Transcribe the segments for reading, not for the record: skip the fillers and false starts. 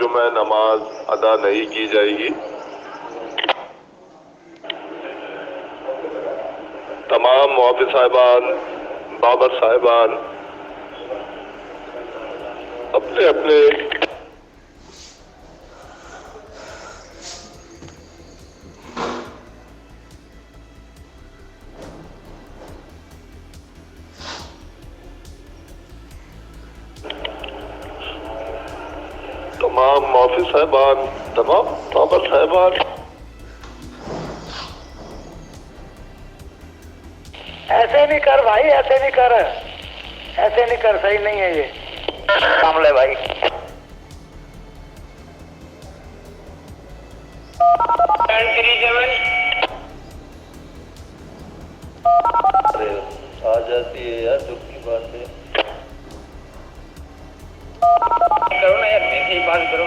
जुमा नमाज अदा नहीं की जाएगी। तमाम मुआफ़िज़ साहिबान, बाबर साहिबान अपने अपने तमाम मुआफ़िज़ साहिबान, तमाम बाबर साहिबान ऐसे नहीं कर भाई, ऐसे नहीं कर, ऐसे नहीं कर, सही नहीं है ये मामले भाई। अरे आ जाती है यार, दुख की बात है। करो ना यार, मीठी बात करो।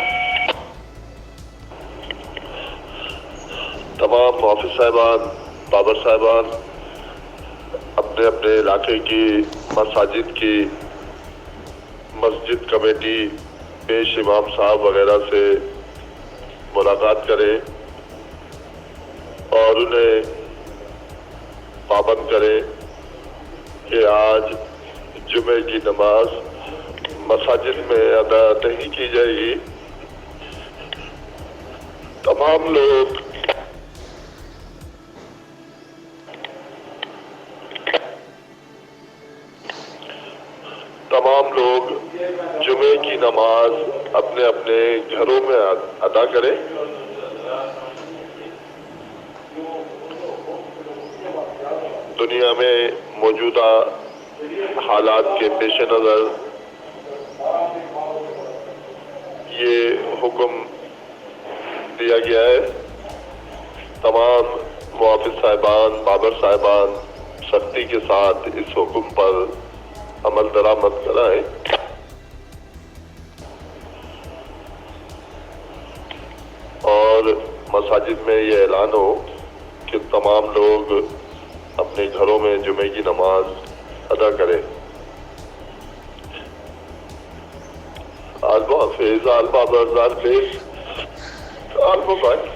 तमाम मुआफ़िज़ साहिबान, बाबर साहिबान अपने अपने इलाके की मसाजिद की मस्जिद कमेटी पेश इमाम साहब वगैरह से मुलाकात करें और उन्हें पाबंद करें कि आज जुमे की नमाज मसाजिद में अदा नहीं की जाएगी। तमाम लोग जुमे की नमाज अपने अपने घरों में अदा करें। दुनिया में मौजूदा हालात के पेश नज़र ये हुक्म दिया गया है। तमाम मुआफ़िज़ साहिबान, बाबर साहिबान सख्ती के साथ इस हुक्म पर अमल दरामद कराएं और मसाजिद में ये ऐलान हो कि तमाम लोग अपने घरों में जुमे की नमाज अदा करें। आलमा फेज, आलमा बरदार फेज, आलमा भाई।